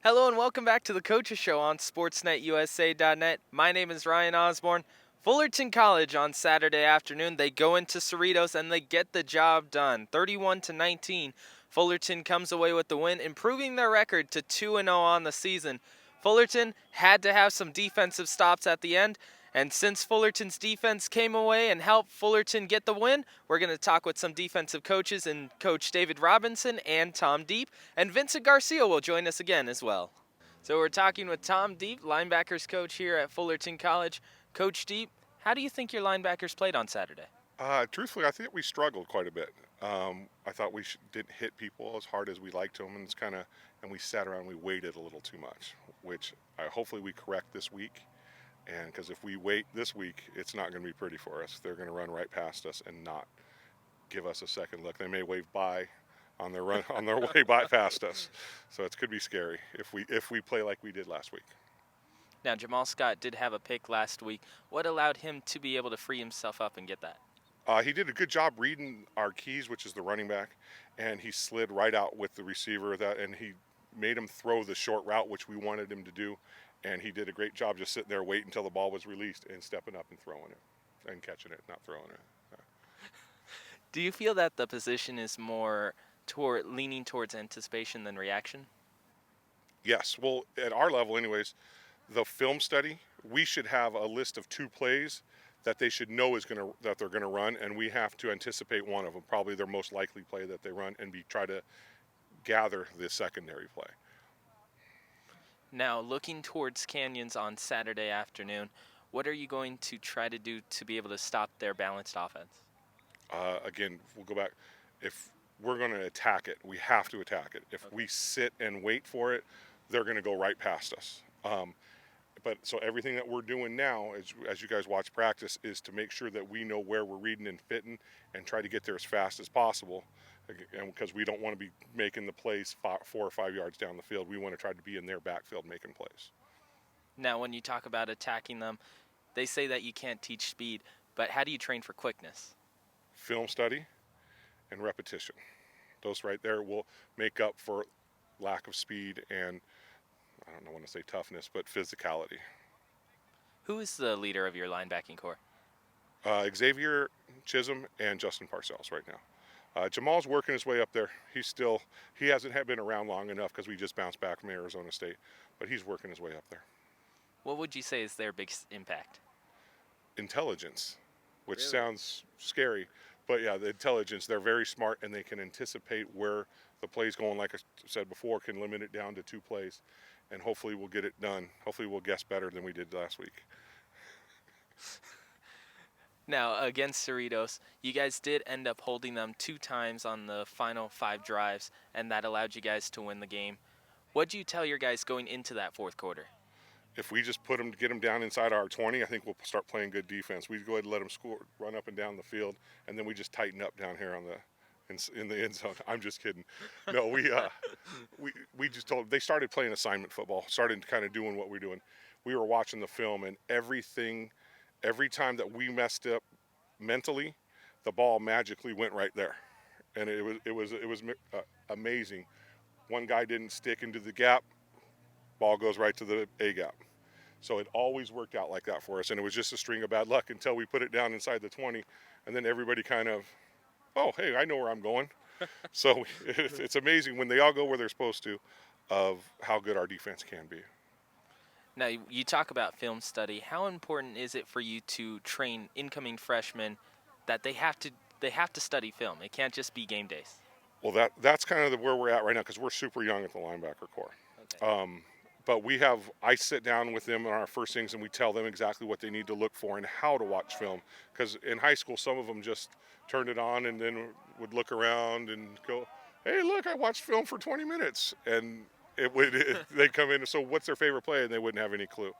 Hello and welcome back to the Coaches Show on SportsNetUSA.net. My name is Ryan Osborn. Fullerton College on Saturday afternoon, they go into Cerritos and they get the job done. 31-19, Fullerton comes away with the win, improving their record to 2-0 on the season. Fullerton had to have some defensive stops at the end, and since Fullerton's defense came away and helped Fullerton get the win, we're going to talk with some defensive coaches and Coach David Robinson and Tom Deep, and Vincent Garcia will join us again as well. So we're talking with Tom Deep, linebackers coach here at Fullerton College. Coach Deep, how do you think your linebackers played on Saturday? Truthfully, I think we struggled quite a bit. I thought we didn't hit people as hard as we liked them, and and we sat around and we waited a little too much, which hopefully we correct this week. And because if we wait this week, it's not going to be pretty for us. They're going to run right past us and not give us a second look. They may wave by on their way by past us, so it could be scary if we play like we did last week. Now, Jamal Scott did have a pick last week. What allowed him to be able to free himself up and get that? He did a good job reading our keys, which is the running back, and he slid right out with the receiver and he made him throw the short route, which we wanted him to do, and he did a great job just sitting there waiting until the ball was released and stepping up and throwing it and catching it, not throwing it. Do you feel that the position is more leaning towards anticipation than reaction? Yes. Well, at our level anyways, the film study, we should have a list of 2 plays that they should know that they're going to run, and we have to anticipate one of them, probably their most likely play that they run, and try to gather the secondary play. Now, looking towards Canyons on Saturday afternoon, what are you going to try to do to be able to stop their balanced offense? Again, we'll go back. If we're going to attack it, we have to attack it. If we sit and wait for it, they're going to go right past us. But so everything that we're doing now, as you guys watch practice, is to make sure that we know where we're reading and fitting and try to get there as fast as possible. And because we don't want to be making the plays 4 or 5 yards down the field, we want to try to be in their backfield making plays. Now, when you talk about attacking them, they say that you can't teach speed, but how do you train for quickness? Film study and repetition. Those right there will make up for lack of speed and, I don't want to say toughness, but physicality. Who is the leader of your linebacking corps? Xavier Chisholm and Justin Parcells right now. Jamal's working his way up there. He hasn't been around long enough because we just bounced back from Arizona State, but he's working his way up there. What would you say is their biggest impact? Intelligence, which Really? sounds scary, but yeah, the intelligence. They're very smart and they can anticipate where the play's going. Like I said before, can limit it down to 2 plays, and hopefully we'll get it done. Hopefully we'll guess better than we did last week. Now, against Cerritos, you guys did end up holding them 2 times on the final 5 drives, and that allowed you guys to win the game. What do you tell your guys going into that 4th quarter? If we just get them down inside our 20, I think we'll start playing good defense. We go ahead and let them score, run up and down the field, and then we just tighten up down here in the end zone. I'm just kidding. No, we just told them. They started playing assignment football, started kind of doing what we're doing. We were watching the film, and every time that we messed up mentally, the ball magically went right there, and it was amazing. One guy didn't stick into the gap, ball goes right to the A gap. So it always worked out like that for us, and it was just a string of bad luck until we put it down inside the 20, and then everybody kind of, oh, hey, I know where I'm going. So it's amazing when they all go where they're supposed to, of how good our defense can be. Now, you talk about film study. How important is it for you to train incoming freshmen that they have to study film? It can't just be game days. Well, that's kind of where we're at right now because we're super young at the linebacker corps. Okay. But I sit down with them in our first things and we tell them exactly what they need to look for and how to watch film. Because in high school, some of them just turned it on and then would look around and go, hey, look, I watched film for 20 minutes. And they'd come in, so what's their favorite play? And they wouldn't have any clue.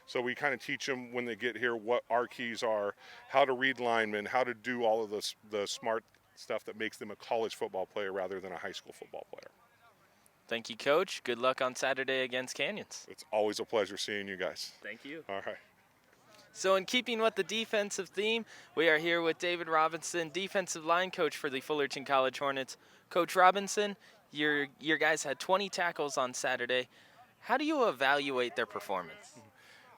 So we kind of teach them when they get here what our keys are, how to read linemen, how to do all of the smart stuff that makes them a college football player rather than a high school football player. Thank you, Coach. Good luck on Saturday against Canyons. It's always a pleasure seeing you guys. Thank you. All right. So in keeping with the defensive theme, we are here with David Robinson, defensive line coach for the Fullerton College Hornets. Coach Robinson, your guys had 20 tackles on Saturday. How do you evaluate their performance?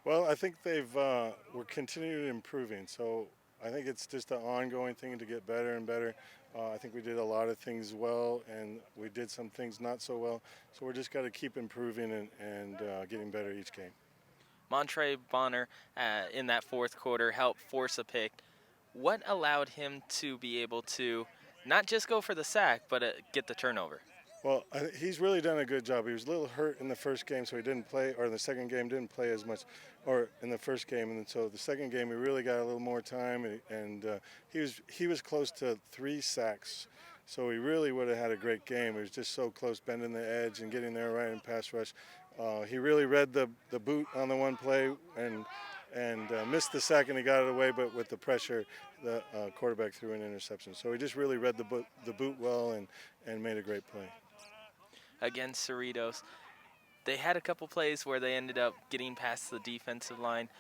Well, I think we're continuing improving. So I think it's just an ongoing thing to get better and better. I think we did a lot of things well, and we did some things not so well. So we're just got to keep improving and getting better each game. Montre Bonner in that fourth quarter helped force a pick. What allowed him to be able to not just go for the sack, but get the turnover? Well, he's really done a good job. He was a little hurt in the first game, so he didn't play, or in the second game didn't play as much, or in the first game, and so the second game he really got a little more time, and he was close to 3 sacks, so he really would have had a great game. He was just so close, bending the edge and getting there right in pass rush. He really read the boot on the one play and missed the sack, and he got it away, but with the pressure, the quarterback threw an interception. So he just really read the boot well and made a great play. Against Cerritos, they had a couple plays where they ended up getting past the defensive line.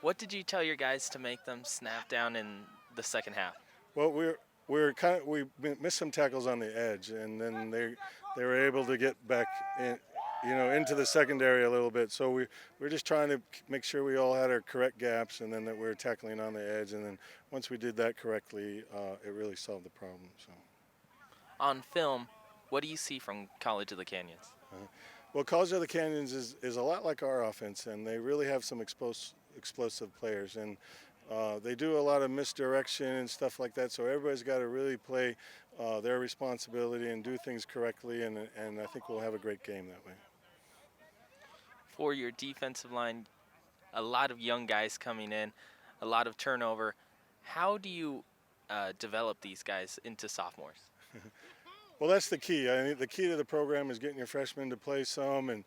What did you tell your guys to make them snap down in the second half? Well, we missed some tackles on the edge, and then they were able to get back in, into the secondary a little bit. So we're just trying to make sure we all had our correct gaps, and then that we were tackling on the edge. And then once we did that correctly, it really solved the problem. So. On film, what do you see from College of the Canyons? Well, College of the Canyons is a lot like our offense, and they really have some explosive players, and they do a lot of misdirection and stuff like that. So everybody's got to really play their responsibility and do things correctly, and I think we'll have a great game that way. For your defensive line, a lot of young guys coming in, a lot of turnover. How do you develop these guys into sophomores? Well, that's the key. I think the key to the program is getting your freshmen to play some and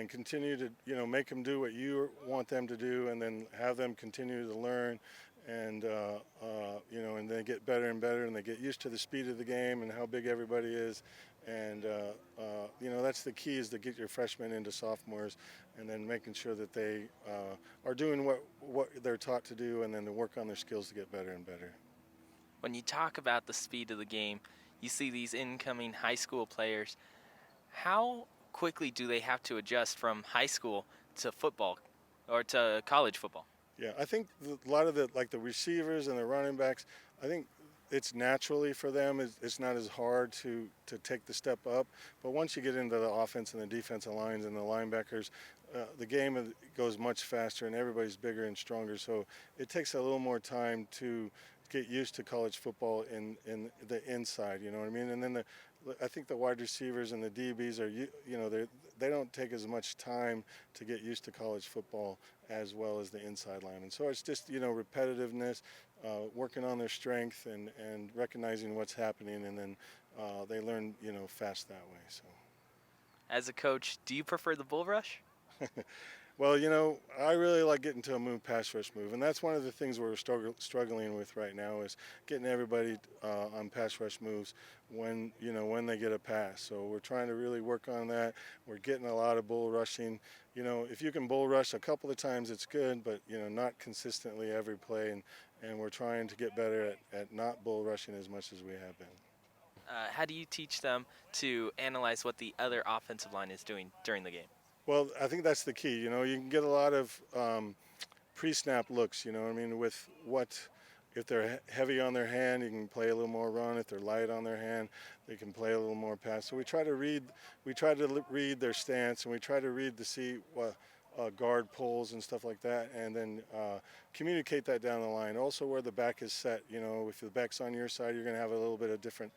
continue to make them do what you want them to do, and then have them continue to learn, and and they get better and better, and they get used to the speed of the game and how big everybody is, and that's the key, is to get your freshmen into sophomores, and then making sure that they are doing what they're taught to do, and then to work on their skills to get better and better. When you talk about the speed of the game, you see these incoming high school players. How quickly do they have to adjust from high school to football or to college football? Yeah, I think a lot of the receivers and the running backs, I think it's naturally for them. It's not as hard to take the step up. But once you get into the offense and the defensive lines and the linebackers, the game goes much faster, and everybody's bigger and stronger. So it takes a little more time to get used to college football in the inside, you know what I mean? And then I think the wide receivers and the DBs they don't take as much time to get used to college football as well as the inside line. And so it's just, repetitiveness, working on their strength and recognizing what's happening, and then they learn, fast that way. So. As a coach, do you prefer the bull rush? Well, I really like getting to a pass rush move, and that's one of the things we're struggling with right now, is getting everybody on pass rush moves when they get a pass. So we're trying to really work on that. We're getting a lot of bull rushing. If you can bull rush a couple of times, it's good, but not consistently every play, and we're trying to get better at not bull rushing as much as we have been. How do you teach them to analyze what the other offensive line is doing during the game? Well, I think that's the key. You can get a lot of pre-snap looks. With if they're heavy on their hand, you can play a little more run. If they're light on their hand, they can play a little more pass. So we try to read their stance, and we try to read to see what guard pulls and stuff like that, and then communicate that down the line. Also, where the back is set. If the back's on your side, you're going to have a little bit of different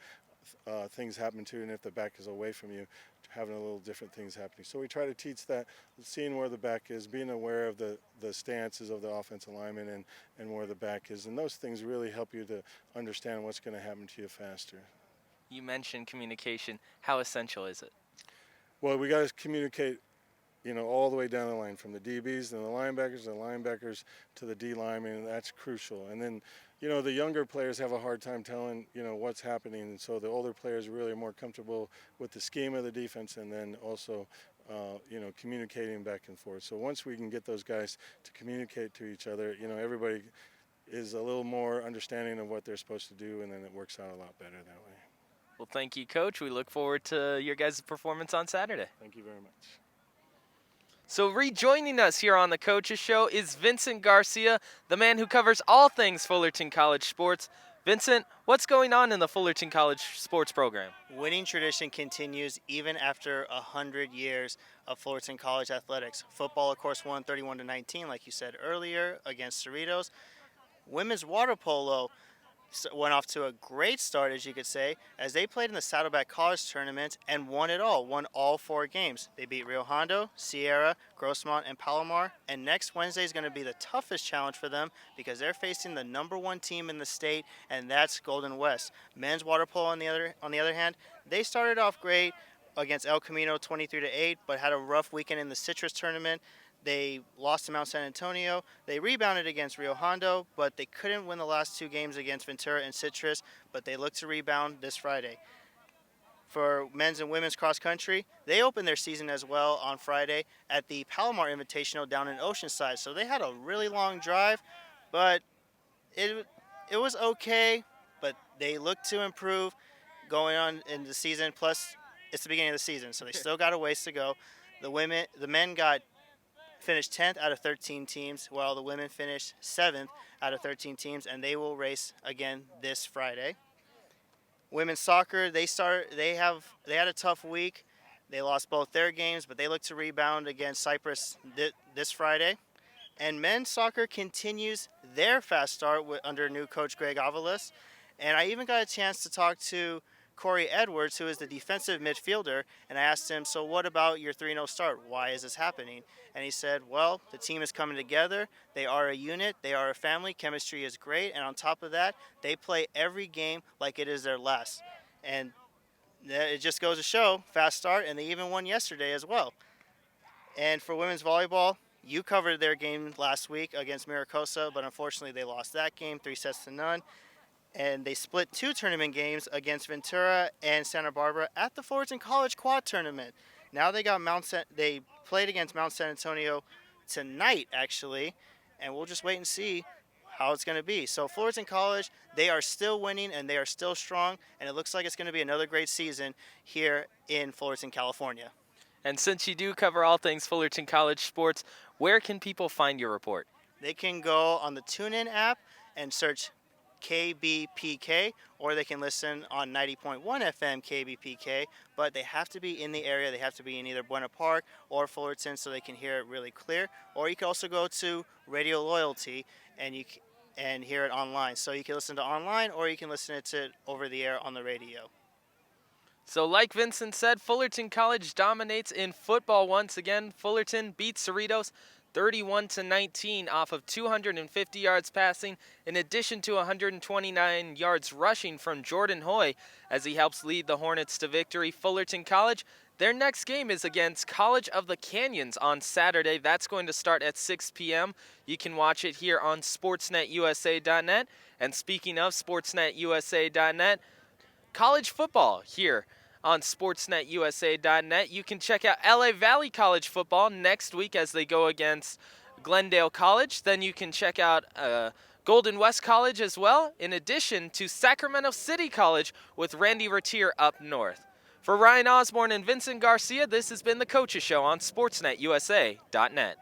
things happen to you, and if the back is away from you, having a little different things happening. So we try to teach that, seeing where the back is, being aware of the stances of the offensive lineman and where the back is, and those things really help you to understand what's going to happen to you faster. You mentioned communication. How essential is it? Well, we got to communicate, all the way down the line, from the DBs and the linebackers to the D linemen, and that's crucial. And then, the younger players have a hard time telling, what's happening, and so the older players really are more comfortable with the scheme of the defense, and then also, communicating back and forth. So once we can get those guys to communicate to each other, everybody is a little more understanding of what they're supposed to do, and then it works out a lot better that way. Well, thank you, Coach. We look forward to your guys' performance on Saturday. Thank you very much. So rejoining us here on the Coaches Show is Vincent Garcia, the man who covers all things Fullerton College sports. Vincent, what's going on in the Fullerton College sports program? Winning tradition continues even after 100 years of Fullerton College athletics. Football, of course, won 31-19, like you said earlier, against Cerritos. Women's water polo went off to a great start, as you could say, as they played in the Saddleback College tournament and won it all, won all 4 games. They beat Rio Hondo, Sierra, Grossmont, and Palomar, and next Wednesday is going to be the toughest challenge for them because they're facing the #1 team in the state, and that's Golden West. Men's water polo, on the other hand, they started off great against El Camino 23-8, but had a rough weekend in the Citrus tournament. They lost to Mount San Antonio. They rebounded against Rio Hondo, but they couldn't win the last 2 games against Ventura and Citrus, but they look to rebound this Friday. For men's and women's cross country, they opened their season as well on Friday at the Palomar Invitational down in Oceanside. So they had a really long drive, but it was okay, but they look to improve going on in the season. Plus, it's the beginning of the season, so they still got a ways to go. The men finished 10th out of 13 teams, while the women finished 7th out of 13 teams, and they will race again this Friday. Women's soccer, they had a tough week. They lost both their games, but they look to rebound against Cyprus this Friday. And men's soccer continues their fast start under new coach Greg Avalos. And I even got a chance to talk to Corey Edwards, who is the defensive midfielder, and I asked him, so what about your 3-0 start? Why is this happening? And he said, well, the team is coming together. They are a unit. They are a family. Chemistry is great. And on top of that, they play every game like it is their last. And it just goes to show, fast start, and they even won yesterday as well. And for women's volleyball, you covered their game last week against Maricosa, but unfortunately they lost that game 3-0. And they split 2 tournament games against Ventura and Santa Barbara at the Fullerton College Quad Tournament. Now they played against Mount San Antonio tonight, actually, and we'll just wait and see how it's going to be. So Fullerton College, they are still winning and they are still strong, and it looks like it's going to be another great season here in Fullerton, California. And since you do cover all things Fullerton College sports, where can people find your report? They can go on the TuneIn app and search KBPK, or they can listen on 90.1 FM KBPK, but they have to be in the area. They have to be in either Buena Park or Fullerton so they can hear it really clear. Or you can also go to Radio Loyalty and hear it online. So you can listen to online, or you can listen to it over the air on the radio. So like Vincent said, Fullerton College dominates in football once again. Fullerton beats Cerritos 31-19 off of 250 yards passing, in addition to 129 yards rushing from Jordan Hoy as he helps lead the Hornets to victory. Fullerton College, their next game is against College of the Canyons on Saturday. That's going to start at 6 p.m. You can watch it here on sportsnetusa.net. And speaking of sportsnetusa.net, college football here on sportsnetusa.net. You can check out LA Valley College football next week as they go against Glendale College. Then you can check out Golden West College as well, in addition to Sacramento City College with Randy Retier up north. For Ryan Osborn and Vincent Garcia, this has been the Coaches Show on sportsnetusa.net.